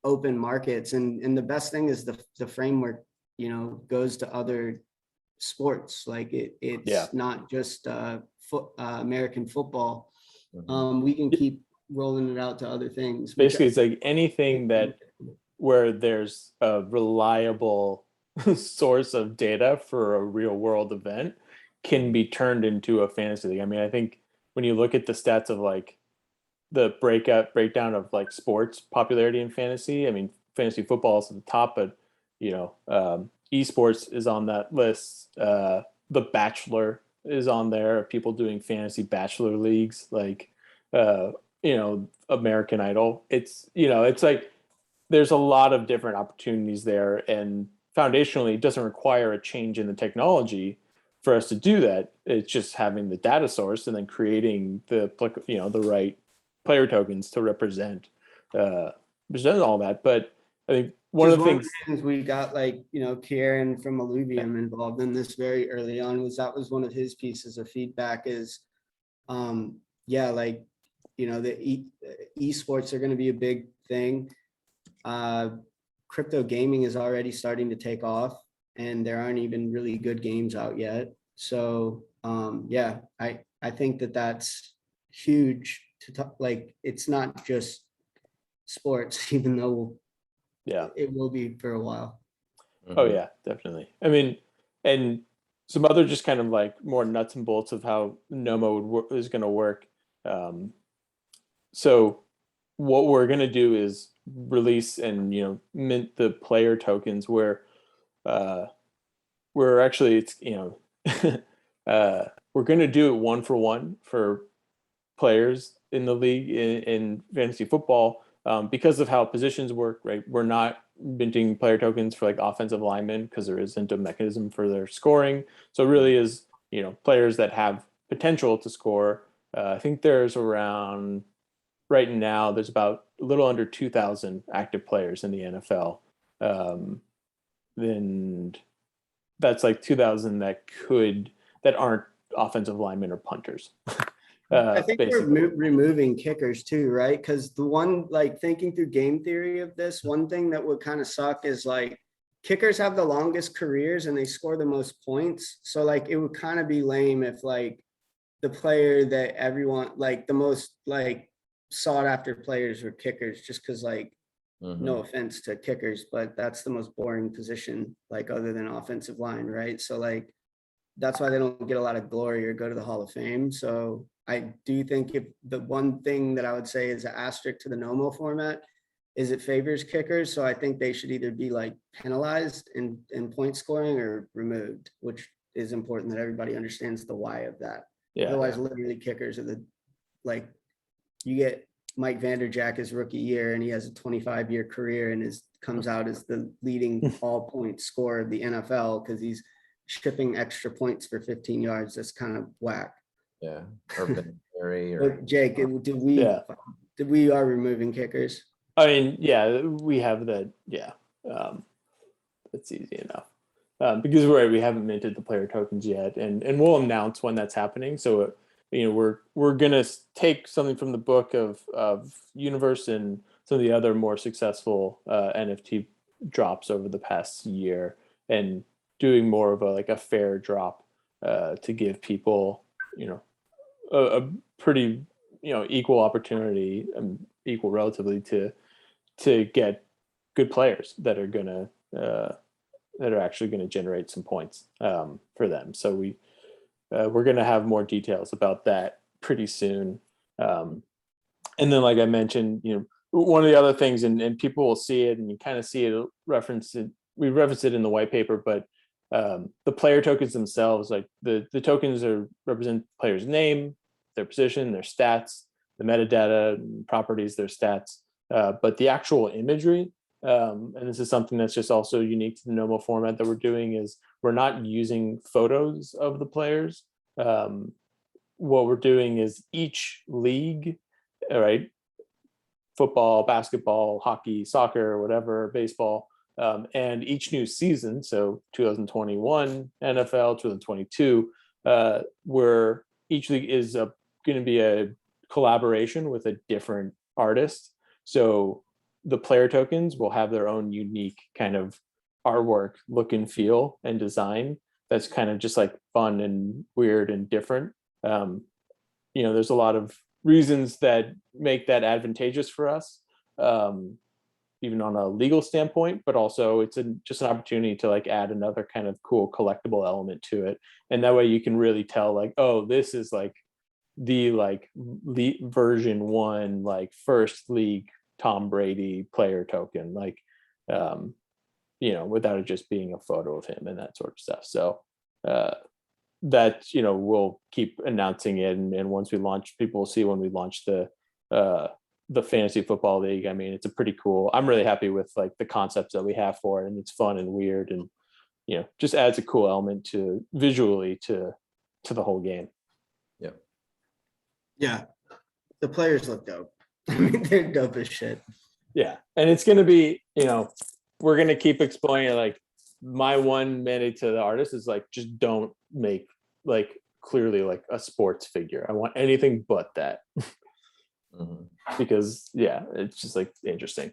markets. And the best thing is the framework, goes to other sports. Like it's not just American football. We can keep rolling it out to other things. Basically, it's like anything that where there's a reliable source of data for a real world event can be turned into a fantasy league. I mean, I think when you look at the stats of like the breakdown of like sports popularity in fantasy, I mean, fantasy football is at the top, but esports is on that list. The Bachelor is on there. People doing fantasy bachelor leagues, like American Idol. It's like there's a lot of different opportunities there, and foundationally it doesn't require a change in the technology for us to do that. It's just having the data source and then creating the right player tokens to represent all that. But I think one of the things we got, like, Kieran from Alluvium involved in this very early on, was one of his pieces of feedback is the esports are going to be a big thing. Crypto gaming is already starting to take off, and there aren't even really good games out yet. So I think that that's huge to talk. Like, it's not just sports, even though it will be for a while. Oh yeah, definitely. I mean, and some other just kind of like more nuts and bolts of how Nomo is going to work. So what we're going to do is release and mint the player tokens where we're actually we're going to do it 1-for-1 for players in the league in fantasy football, because of how positions work, right? We're not minting player tokens for like offensive linemen because there isn't a mechanism for their scoring. So it really is, players that have potential to score. I think there's around right now, there's about a little under 2,000 active players in the NFL. Then that's like 2,000 that aren't offensive linemen or punters. I think basically. we're removing kickers too, right? Because the one, like, thinking through game theory of this, one thing that would kind of suck is like kickers have the longest careers and they score the most points. So like it would kind of be lame if like the player that everyone, like the most like sought after players were kickers, just because like no offense to kickers, but that's the most boring position, like other than offensive line, right? So like that's why they don't get a lot of glory or go to the Hall of Fame. So I do think if the one thing that I would say is an asterisk to the Nomo format is it favors kickers. So I think they should either be like penalized in point scoring or removed, which is important that everybody understands the why of that. Otherwise, literally kickers are the like you get Mike Vanderjack his rookie year and he has a 25-year career and comes out as the leading all-point scorer of the NFL because he's shipping extra points for 15 yards. That's kind of whack. Yeah. Urban Theory or But Jake, we are removing kickers? I mean, yeah, we have that. Yeah, it's easy enough because we haven't minted the player tokens yet, and we'll announce when that's happening. So we're gonna take something from the book of Universe and some of the other more successful NFT drops over the past year, and doing more of a fair drop to give people a pretty equal opportunity, equal relatively to get good players that are actually gonna generate some points for them. So we're gonna have more details about that pretty soon. And then, like I mentioned, one of the other things, and people will see it, and you kind of see it referenced. We reference it in the white paper, but the player tokens themselves, like the tokens represent player's name, their position, their stats, the metadata, properties, their stats. But the actual imagery, and this is something that's just also unique to the Nomo format that we're doing, is we're not using photos of the players. What we're doing is each league, all right, football, basketball, hockey, soccer, whatever, baseball, and each new season, so 2021 NFL, 2022, where each league is going to be a collaboration with a different artist. So the player tokens will have their own unique kind of artwork, look and feel, and design that's kind of just like fun and weird and different. There's a lot of reasons that make that advantageous for us, even on a legal standpoint, but also it's just an opportunity to add another kind of cool collectible element to it. And that way you can really tell oh, this is the version 1, first league Tom Brady player token, without it just being a photo of him and that sort of stuff. So that we'll keep announcing it, and once we launch, people will see when we launch the fantasy football league. I mean, it's a pretty cool. I'm really happy with the concepts that we have for it, and it's fun and weird, and just adds a cool element visually to the whole game. Yeah, the players look dope. I mean, they're dope as shit. Yeah, and it's gonna be we're gonna keep exploring it. My one mandate to the artist is just don't make clearly a sports figure. I want anything but that. Because it's just interesting.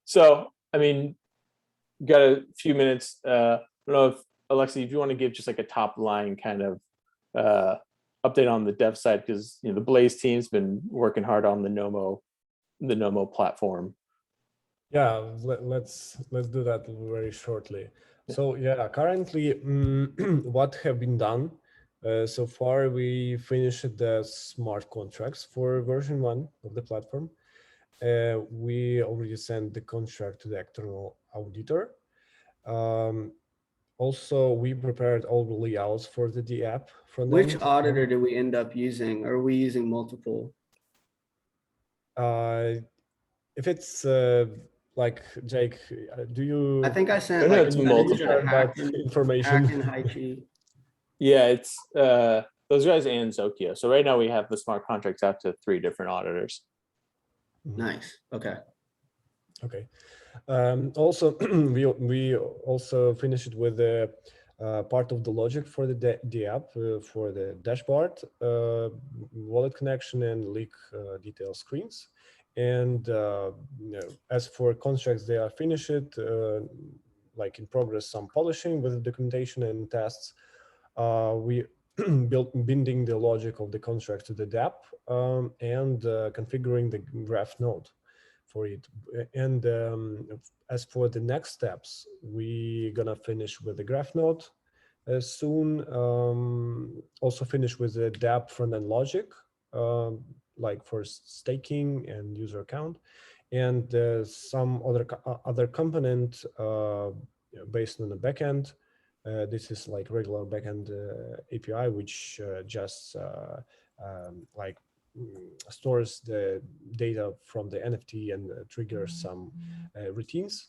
So I mean, got a few minutes. I don't know if Alexi, if you want to give just a top line kind of update on the dev side, because the Blaze team's been working hard on the Nomo platform. Yeah, let's do that very shortly. So currently what have been done so far, we finished the smart contracts for version 1 of the platform. We already sent the contract to the external auditor. Also, we prepared all the layouts for the app. Which auditor do we end up using? Or are we using multiple? If it's Jake, do you? I think I sent it's multiple information. Yeah, it's those guys and Zokyo. So right now we have the smart contracts out to 3 different auditors. Nice. Okay. Also, we also finished with the part of the logic for the app for the dashboard, wallet connection, and leak detail screens. And as for contracts, they are finished, in progress, some polishing with the documentation and tests. We binding the logic of the contract to the DApp and configuring the graph node for it. And as for the next steps, we gonna finish with the graph node soon. Also finish with the DApp front-end logic, for staking and user account, and some other component based on the backend. This is regular backend API, which just stores the data from the NFT and triggers some routines.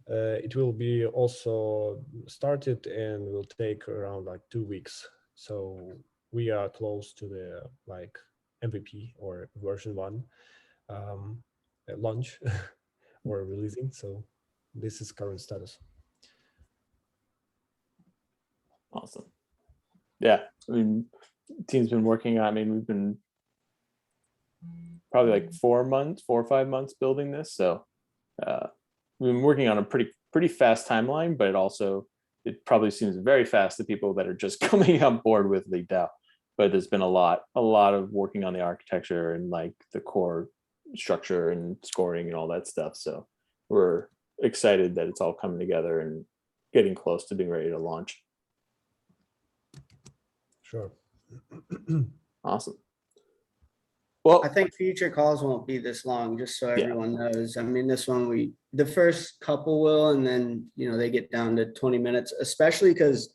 It will be also started and will take around like 2 weeks. So we are close to the like MVP or version 1 launch or releasing. So this is current status. Awesome. Yeah, I mean, team's been working on. I mean, we've been probably like 4 or 5 months building this. So we've been working on a pretty fast timeline, but it probably seems very fast to people that are just coming on board with LeagueDAO. But there's been a lot of working on the architecture and like the core structure and scoring and all that stuff. So we're excited that it's all coming together and getting close to being ready to launch. Sure. Awesome. Well, I think future calls won't be this long, just so everyone knows. I mean, this one, the first couple will, and then, they get down to 20 minutes, especially because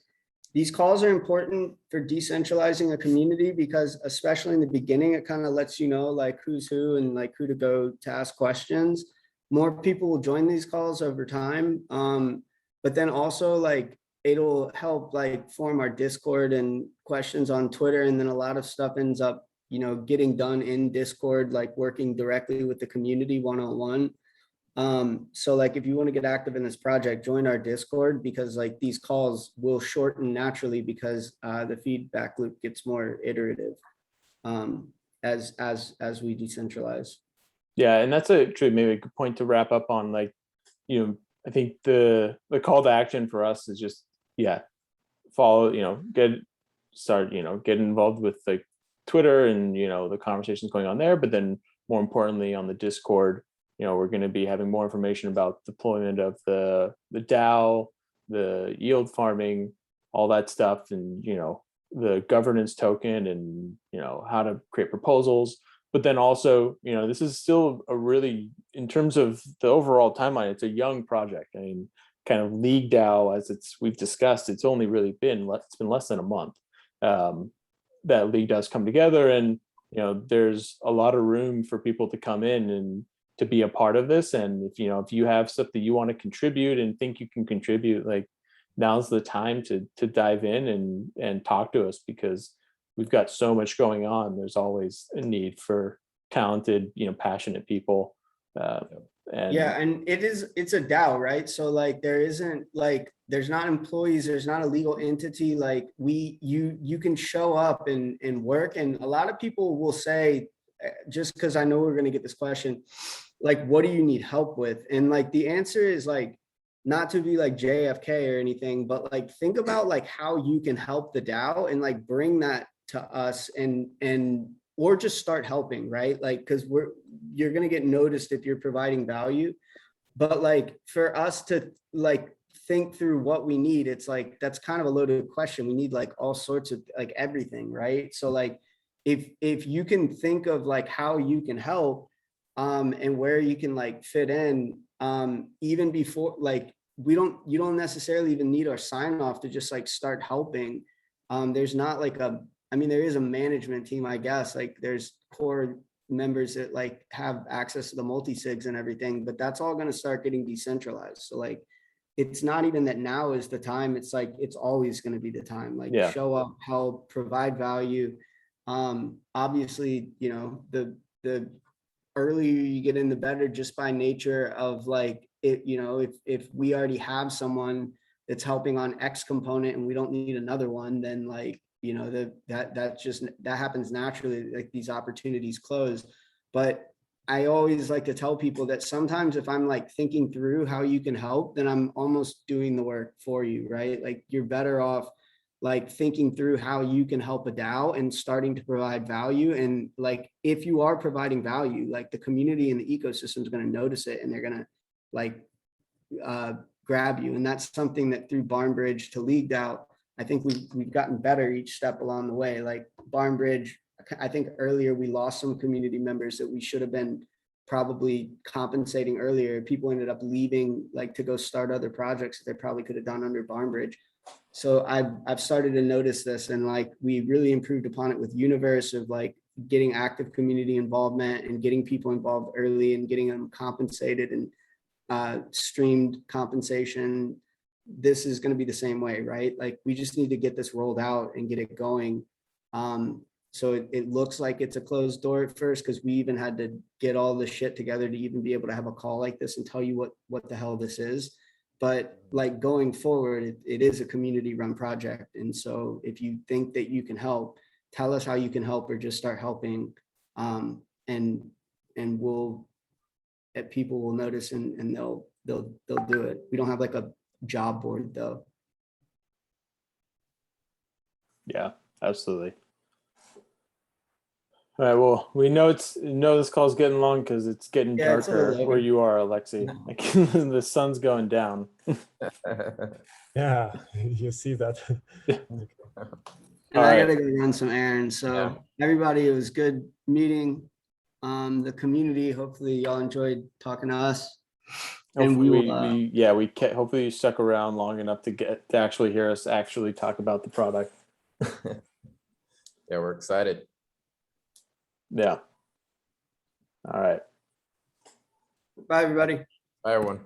these calls are important for decentralizing a community, because especially in the beginning, it kind of lets you know like who's who and like who to go to ask questions. More people will join these calls over time. But then also like it'll help like form our Discord and questions on Twitter. And then a lot of stuff ends up, getting done in Discord, like working directly with the community one-on-one. So like if you want to get active in this project, join our Discord, because like these calls will shorten naturally because the feedback loop gets more iterative as we decentralize. Yeah, and that's actually maybe a good point to wrap up on. Like, I think the call to action for us is just follow, get involved with like Twitter and the conversations going on there, but then more importantly on the Discord, we're going to be having more information about deployment of the DAO, the yield farming, all that stuff, and the governance token, and how to create proposals. But then also, this is still a really, in terms of the overall timeline, it's a young project. I mean, kind of LeagueDAO, as we've discussed, it's only really been less than a month that LeagueDAO's come together, and there's a lot of room for people to come in and to be a part of this. And if you have stuff that you want to contribute and think you can contribute, like now's the time to dive in and talk to us, because we've got so much going on. There's always a need for talented, passionate people. And it's a DAO, right? So like there's not employees, there's not a legal entity. Like you can show up and work. And a lot of people will say, just because I know we're going to get this question, like, what do you need help with? And like the answer is like, not to be like JFK or anything, but like think about like how you can help the DAO and like bring that to us and or just start helping, right? Like, because you're going to get noticed if you're providing value. But like for us to like think through what we need, it's like that's kind of a loaded question. We need like all sorts of like everything, right? So like if you can think of like how you can help and where you can like fit in, even before, like you don't necessarily even need our sign off to just like start helping. There's not like there is a management team, I guess, like there's core members that like have access to the multi-sigs and everything, but that's all going to start getting decentralized. So like it's not even that now is the time, it's like it's always going to be the time. Like show up, help, provide value. Obviously, the earlier you get in, the better, just by nature of like it. If we already have someone that's helping on X component and we don't need another one, then like that happens naturally, like these opportunities close. But I always like to tell people that sometimes if I'm like thinking through how you can help, then I'm almost doing the work for you, right? Like you're better off like thinking through how you can help a DAO and starting to provide value. And like if you are providing value, like the community and the ecosystem is going to notice it and they're going to like grab you. And that's something that through BarnBridge to LeagueDAO, I think we've gotten better each step along the way. Like BarnBridge, I think earlier we lost some community members that we should have been probably compensating earlier. People ended up leaving like to go start other projects that they probably could have done under BarnBridge. So I've started to notice this, and like we really improved upon it with Universe of like getting active community involvement and getting people involved early and getting them compensated and streamed compensation. This is going to be the same way, right? Like we just need to get this rolled out and get it going. So it looks like it's a closed door at first because we even had to get all the shit together to even be able to have a call like this and tell you what the hell this is. But like going forward, it is a community run project. And so if you think that you can help, tell us how you can help or just start helping. And people will notice and they'll do it. We don't have like a job board though. Yeah, absolutely. All right. Well, we know this call's getting long because it's getting Yeah, it's darker 11. where you are, Alexi. Like, the sun's going down. Yeah, you see that. And All I right. gotta go run some errands. So everybody, it was good meeting. The community, hopefully y'all enjoyed talking to us. And Hopefully we will, hopefully you stuck around long enough to actually hear us actually talk about the product. Yeah, we're excited. Yeah. All right. bye everybody. Bye, everyone.